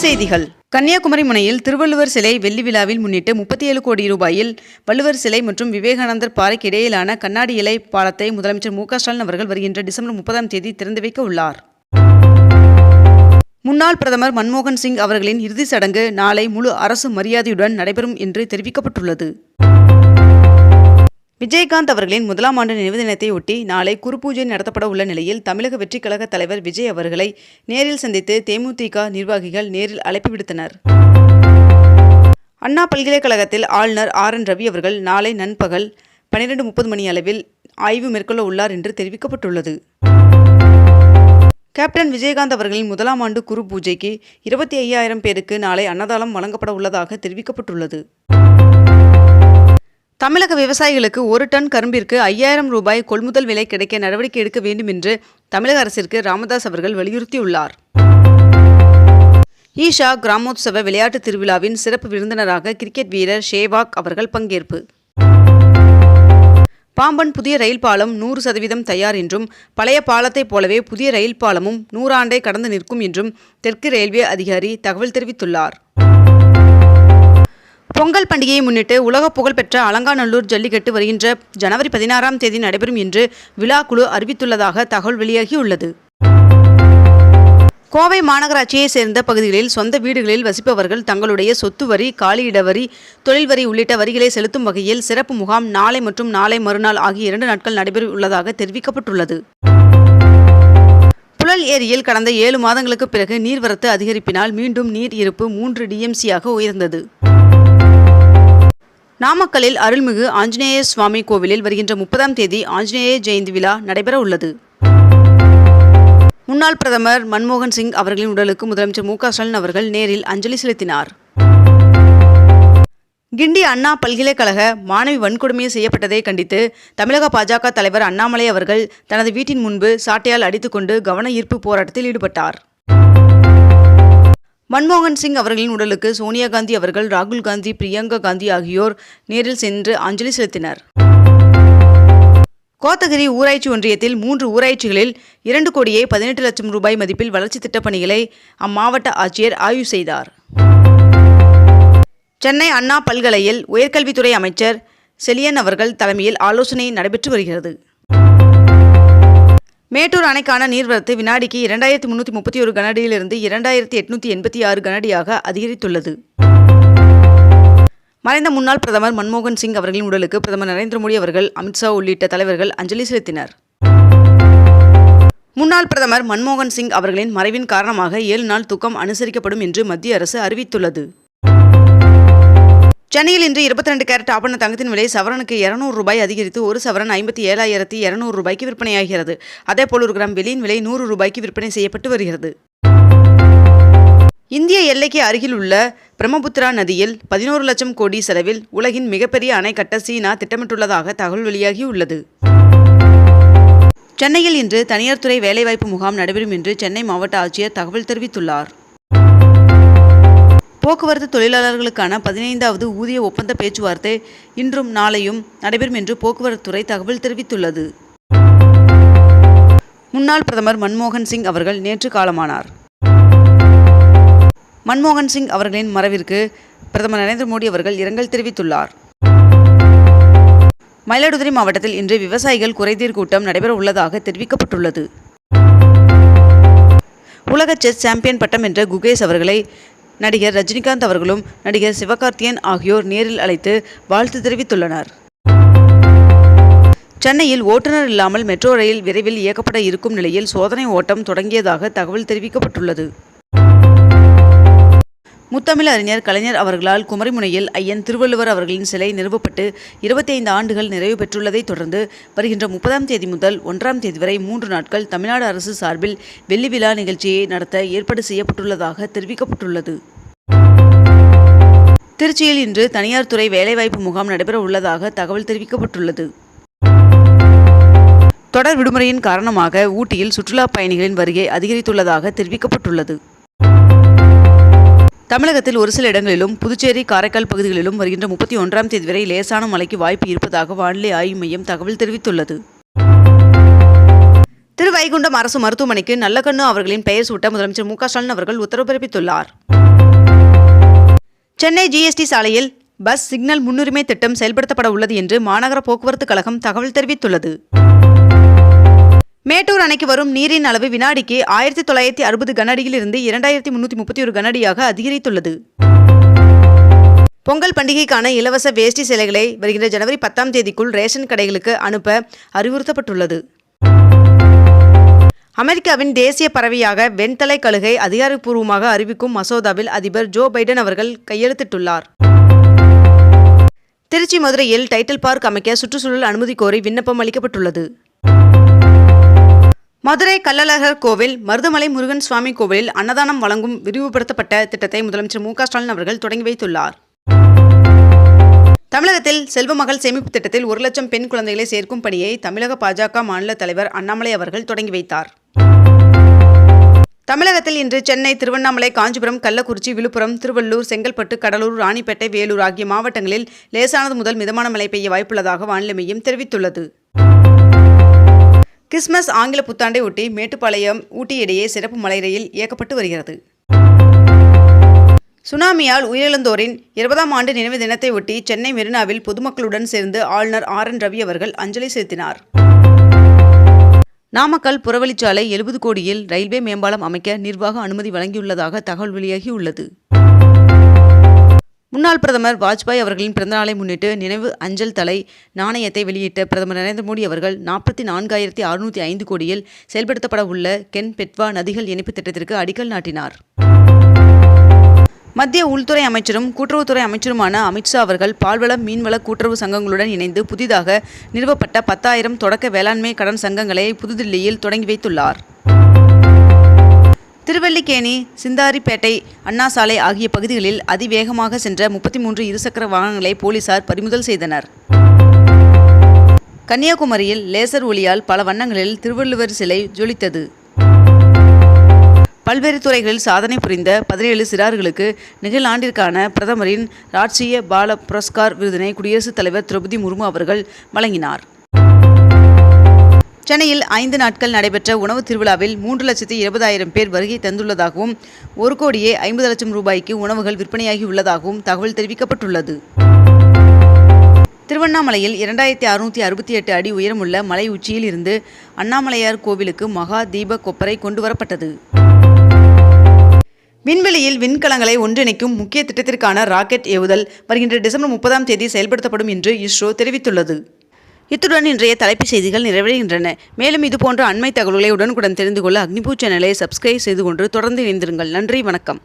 செய்திகள். கன்னியாகுமரி முனையில் திருவள்ளுவர் சிலை வெள்ளி விழாவில் முன்னிட்டு 37 கோடி ரூபாயில் வள்ளுவர் சிலை மற்றும் விவேகானந்தர் பாறைக்கு இடையிலான கண்ணாடி இலை பாலத்தை முதலமைச்சர் மு.க.ஸ்டாலின் அவர்கள் வருகின்ற டிசம்பர் 30ஆம் தேதி திறந்து வைக்க உள்ளார். முன்னாள் பிரதமர் மன்மோகன் சிங் அவர்களின் இறுதிச் சடங்கு நாளை முழு அரசு மரியாதையுடன் நடைபெறும் என்று தெரிவிக்கப்பட்டுள்ளது. விஜயகாந்த் அவர்களின் முதலாம் ஆண்டு நினைவு தினத்தை ஒட்டி நாளை குருபூஜை நடத்தப்பட உள்ள நிலையில் தமிழக வெற்றிக் கழக தலைவர் விஜய் அவர்களை நேரில் சந்தித்து தேமுதிக நிர்வாகிகள் நேரில் அழைப்பு விடுத்தனர். அண்ணா பல்கலைக்கழகத்தில் ஆளுநர் RN ரவி அவர்கள் நாளை நண்பகல் 12:30 மணி அளவில் ஆய்வு மேற்கொள்ள உள்ளார் என்று தெரிவிக்கப்பட்டுள்ளது. கேப்டன் விஜயகாந்த் அவர்களின் முதலாம் ஆண்டு குரு பூஜைக்கு 25,000 பேருக்கு நாளை அன்னதானம் வழங்கப்பட உள்ளதாக தெரிவிக்கப்பட்டுள்ளது. தமிழக விவசாயிகளுக்கு 1 டன் கரும்பிற்கு 5,000 ரூபாய் கொள்முதல் விலை கிடைக்க நடவடிக்கை எடுக்க வேண்டும் என்று தமிழக அரசிற்கு ராமதாஸ் அவர்கள் வலியுறுத்தியுள்ளார். ஈஷா கிராமோத்சவ விளையாட்டு திருவிழாவின் சிறப்பு விருந்தினராக கிரிக்கெட் வீரர் ஷேவாக் அவர்கள் பங்கேற்பு. பாம்பன் புதிய ரயில் பாலம் 100% தயார் என்றும் பழைய பாலத்தைப் போலவே புதிய ரயில் பாலமும் 100 ஆண்டை கடந்து நிற்கும் என்றும் தெற்கு ரயில்வே அதிகாரி தகவல் தெரிவித்துள்ளார். பொங்கல் பண்டிகையை முன்னிட்டு உலக புகழ்பெற்ற அலங்காநல்லூர் ஜல்லிக்கட்டு வருகின்ற ஜனவரி 16ஆம் தேதி நடைபெறும் என்று விழா குழு அறிவித்துள்ளதாக தகவல் வெளியாகியுள்ளது. கோவை மாநகராட்சியை சேர்ந்த பகுதிகளில் சொந்த வீடுகளில் வசிப்பவர்கள் தங்களுடைய சொத்து வரி, காலியிட வரி, தொழில் வரி உள்ளிட்ட வரிகளை செலுத்தும் வகையில் சிறப்பு முகாம் நாளை மற்றும் நாளை மறுநாள் ஆகிய 2 நாட்கள் நடைபெற உள்ளதாக தெரிவிக்கப்பட்டுள்ளது. புழல் ஏரியில் கடந்த 7 மாதங்களுக்கு பிறகு நீர்வரத்து அதிகரிப்பினால் மீண்டும் நீர் இருப்பு 3 DMC-ஆக உயர்ந்தது. நாமக்கல்லில் அருள்மிகு ஆஞ்சநேய சுவாமி கோவிலில் வருகின்ற 30ஆம் தேதி ஆஞ்சநேய ஜெயந்தி விழா நடைபெற உள்ளது. முன்னாள் பிரதமர் மன்மோகன் சிங் அவர்களின் உடலுக்கு முதலமைச்சர் மு.க.ஸ்டாலின் அவர்கள் நேரில் அஞ்சலி செலுத்தினார். கிண்டி அண்ணா பல்கலைக்கழக மாணவி வன்கொடுமை செய்யப்பட்டதை கண்டித்து தமிழக பாஜக தலைவர் அண்ணாமலை அவர்கள் தனது வீட்டின் முன்பு சாட்டையால் அடித்துக்கொண்டு கவன ஈர்ப்பு போராட்டத்தில் ஈடுபட்டார். மன்மோகன் சிங் அவர்களின் உடலுக்கு சோனியா காந்தி அவர்கள், ராகுல் காந்தி, பிரியங்கா காந்தி ஆகியோர் நேரில் சென்று அஞ்சலி செலுத்தினர். கோத்தகிரி ஊராட்சி ஒன்றியத்தில் 3 ஊராட்சிகளில் 2 கோடியே 18 லட்சம் ரூபாய் மதிப்பில் வளர்ச்சி திட்டப் பணிகளை அம்மாவட்ட ஆட்சியர் ஆய்வு செய்தார். சென்னை அண்ணா பல்கலையில் உயர்கல்வித்துறை அமைச்சர் செலியன் அவர்கள் தலைமையில் ஆலோசனை நடைபெற்று வருகிறது. மேட்டூர் அணைக்கான நீர்வரத்து வினாடிக்கு 2331 கனஅடியிலிருந்து 2886 கனஅடியாக அதிகரித்துள்ளது. மறைந்த முன்னாள் பிரதமர் மன்மோகன் சிங் அவர்களின் உடலுக்கு பிரதமர் நரேந்திர மோடி அவர்கள், அமித்ஷா உள்ளிட்ட தலைவர்கள் அஞ்சலி செலுத்தினர். முன்னாள் பிரதமர் மன்மோகன் சிங் அவர்களின் மறைவின் காரணமாக 7 நாள் துக்கம் அனுசரிக்கப்படும் என்று மத்திய அரசு அறிவித்துள்ளது. சென்னையில் இன்று 22 கேரட் ஆபரண தங்கத்தின் விலை சவரனுக்கு 200 ரூபாய் அதிகரித்து 1 சவரன் 57,200 ரூபாய்க்கு விற்பனையாகிறது. அதேபோல் 1 கிராம் வெள்ளியின் விலை 100 ரூபாய்க்கு விற்பனை செய்யப்பட்டு வருகிறது. இந்திய எல்லைக்கு அருகில் உள்ள பிரம்மபுத்திரா நதியில் 11 லட்சம் கோடி செலவில் உலகின் மிகப்பெரிய அணை கட்ட சீனா திட்டமிட்டுள்ளதாக தகவல் வெளியாகியுள்ளது. சென்னையில் இன்று தனியார் துறை வேலைவாய்ப்பு முகாம் நடைபெறும் என்று சென்னை மாவட்ட ஆட்சியர் தகவல் தெரிவித்துள்ளார். போக்குவரத்து தொழிலாளர்களுக்கான 15வது ஊதிய ஒப்பந்த பேச்சுவார்த்தை இன்றும் நாளையும் நடைபெறும் என்று போக்குவரத்துறை தகவல் தெரிவித்துள்ளது. முன்னாள் பிரதமர் மன்மோகன் சிங் அவர்கள் நேற்று காலமானார். மன்மோகன் சிங் அவர்களின் மறைவிற்கு பிரதமர் நரேந்திர மோடி அவர்கள் இரங்கல் தெரிவித்துள்ளார். மயிலாடுதுறை மாவட்டத்தில் இன்று விவசாயிகள் குறைதீர் கூட்டம் நடைபெற உள்ளதாக தெரிவிக்கப்பட்டுள்ளது. உலக செஸ் சாம்பியன் பட்டம் வென்ற குகேஷ் அவர்களை நடிகர் ரஜினிகாந்த் அவர்களும் நடிகர் சிவகார்த்திகேயன் ஆகியோர் நேரில் அழைத்து வாழ்த்து தெரிவித்துள்ளனர். சென்னையில் ஓட்டுநர் இல்லாமல் மெட்ரோ ரயில் விரைவில் இயக்கப்பட இருக்கும் நிலையில் சோதனை ஓட்டம் தொடங்கியதாக தகவல் தெரிவிக்கப்பட்டுள்ளது. முத்தமிழ் அறிஞர் கலைஞர் அவர்களால் குமரிமுனையில் ஐயன் திருவள்ளுவர் அவர்களின் சிலை நிறுவப்பட்டு 25 ஆண்டுகள் நிறைவு பெற்றுள்ளதைத் தொடர்ந்து வருகின்ற 30ஆம் தேதி முதல் 1ஆம் தேதி வரை 3 நாட்கள் தமிழ்நாடு அரசு சார்பில் வெள்ளி விழா நிகழ்ச்சியை நடத்த ஏற்பாடு செய்யப்பட்டுள்ளதாக தெரிவிக்கப்பட்டுள்ளது. திருச்சியில் இன்று தனியார் துறை வேலைவாய்ப்பு முகாம் நடைபெற உள்ளதாக தகவல் தெரிவிக்கப்பட்டுள்ளது. தொடர் விடுமுறையின் காரணமாக ஊட்டியில் சுற்றுலா பயணிகளின் வருகை அதிகரித்துள்ளதாக தெரிவிக்கப்பட்டுள்ளது. தமிழகத்தில் ஒரு சில இடங்களிலும் புதுச்சேரி, காரைக்கால் பகுதிகளிலும் வருகின்ற 31ஆம் தேதி வரை லேசான மழைக்கு வாய்ப்பு இருப்பதாக வானிலை ஆய்வு மையம் தகவல் தெரிவித்துள்ளது. திருவைகுண்டம் அரசு மருத்துவமனைக்கு நல்லகண்ணு அவர்களின் பெயர் சூட்ட முதலமைச்சர் மு.க.ஸ்டாலின் அவர்கள் உத்தரவு பிறப்பித்துள்ளார். சென்னை ஜிஎஸ்டி சாலையில் பஸ் சிக்னல் முன்னுரிமை திட்டம் செயல்படுத்தப்பட உள்ளது என்று மாநகர போக்குவரத்து கழகம் தகவல் தெரிவித்துள்ளது. மேட்டூர் அணைக்கு வரும் நீரின் அளவு வினாடிக்கு 1960 கனஅடியிலிருந்து 2331 கனஅடியாக அதிகரித்துள்ளது. பொங்கல் பண்டிகைக்கான இலவச வேஷ்டி சேலைகளை வருகின்ற ஜனவரி 10ஆம் தேதிக்குள் ரேஷன் கடைகளுக்கு அனுப்ப அறிவுறுத்தப்பட்டுள்ளது. அமெரிக்காவின் தேசிய பறவையாக வெண்தலை கழுகை அதிகாரப்பூர்வமாக அறிவிக்கும் மசோதாவில் அதிபர் ஜோ பைடன் அவர்கள் கையெழுத்திட்டுள்ளார். திருச்சி மதுரையில் டைட்டில் பார்க் அமைக்க சுற்றுச்சூழல் அனுமதி கோரி விண்ணப்பம் அளிக்கப்பட்டுள்ளது. மதுரை கள்ளழகர் கோவில் மருதமலை முருகன் சுவாமி கோவிலில் அன்னதானம் வழங்கும் விரிவுபடுத்தப்பட்ட திட்டத்தை முதலமைச்சர் மு க ஸ்டாலின் அவர்கள் தொடங்கி வைத்துள்ளார். தமிழகத்தில் செல்வ மகள் சேமிப்பு திட்டத்தில் 1 லட்சம் பெண் குழந்தைகளை சேர்க்கும் பணியை தமிழக பாஜக மாநில தலைவர் அண்ணாமலை அவர்கள் தொடங்கி வைத்தார். தமிழகத்தில் இன்று சென்னை, திருவண்ணாமலை, காஞ்சிபுரம், கள்ளக்குறிச்சி, விழுப்புரம், திருவள்ளூர், செங்கல்பட்டு, கடலூர், ராணிப்பேட்டை, வேலூர் ஆகிய மாவட்டங்களில் லேசானது முதல் மிதமான மழை பெய்ய வாய்ப்புள்ளதாக வானிலை மையம் தெரிவித்துள்ளது. கிறிஸ்துமஸ் ஆங்கில புத்தாண்டை ஒட்டி மேட்டுப்பாளையம் ஊட்டி இடையே சிறப்பு மலை ரயில் இயக்கப்பட்டு வருகிறது. சுனாமியால் உயிரிழந்தோரின் 20ஆம் ஆண்டு நினைவு தினத்தை ஒட்டி சென்னை மெரினாவில் பொதுமக்களுடன் சேர்ந்து ஆளுநர் RN ரவி அவர்கள் அஞ்சலி செலுத்தினார். நாமக்கல் புறவழிச்சாலை 70 கோடியில் ரயில்வே மேம்பாலம் அமைக்க நிர்வாக அனுமதி வழங்கியுள்ளதாக தகவல் வெளியாகியுள்ளது. முன்னாள் பிரதமர் வாஜ்பாய் அவர்களின் பிறந்தநாளை முன்னிட்டு நினைவு அஞ்சல் தலை நாணயத்தை வெளியிட்ட பிரதமர் நரேந்திர மோடி அவர்கள் 44,605 கோடியில் செயல்படுத்தப்பட உள்ள கென் பெட்வா நதிகள் இணைப்பு திட்டத்திற்கு அடிக்கல் நாட்டினார். மத்திய உள்துறை அமைச்சரும் கூட்டுறவுத்துறை அமைச்சருமான அமித்ஷா அவர்கள் பால்வள மீன்வள கூட்டுறவு சங்கங்களுடன் இணைந்து புதிதாக நிறுவப்பட்ட 10,000 தொடக்க வேளாண்மை கடன் சங்கங்களை புதுதில்லியில் தொடங்கி வைத்துள்ளார். திருவல்லிக்கேணி, சிந்தாரிப்பேட்டை, அண்ணா சாலை ஆகிய பகுதிகளில் அதிவேகமாக சென்ற 33 இருசக்கர வாகனங்களை போலீசார் பறிமுதல் செய்தனர். கன்னியாகுமரியில் லேசர் ஒளியால் பல வண்ணங்களில் திருவள்ளுவர் சிலை ஜொலித்தது. பல்வேறு துறைகளில் சாதனை புரிந்த 17 சிறார்களுக்கு நிகழாண்டிற்கான பிரதமரின் ராஷ்டிரிய பால புரஸ்கார் விருதினை குடியரசுத் தலைவர் திரௌபதி முர்மு அவர்கள் வழங்கினார். சென்னையில் 5 நாட்கள் நடைபெற்ற உணவு திருவிழாவில் 3,20,000 பேர் வருகை தந்துள்ளதாகவும் 1,50,00,000 ரூபாய்க்கு உணவுகள் விற்பனையாகியுள்ளதாகவும் தகவல் தெரிவிக்கப்பட்டுள்ளது. திருவண்ணாமலையில் 2,668 அடி உயரமுள்ள மலை உச்சியில் இருந்து அண்ணாமலையார் கோவிலுக்கு மகா தீப கொப்பரை கொண்டு வரப்பட்டது. விண்வெளியில் விண்கலங்களை ஒன்றிணைக்கும் முக்கிய திட்டத்திற்கான ராக்கெட் ஏவுதல் வருகின்ற டிசம்பர் 30ஆம் தேதி செயல்படுத்தப்படும் என்று இஸ்ரோ தெரிவித்துள்ளது. இத்துடன் இன்றைய தலைப்புச் செய்திகள் நிறைவடைகின்றன. மேலும் இதுபோன்ற அண்மை தகவல்களை உடனுக்குடன் தெரிந்து கொள்ள அக்னிபூ சேனலை சப்ஸ்கிரைப் செய்து கொண்டு தொடர்ந்து இணைந்திருங்கள். நன்றி, வணக்கம்.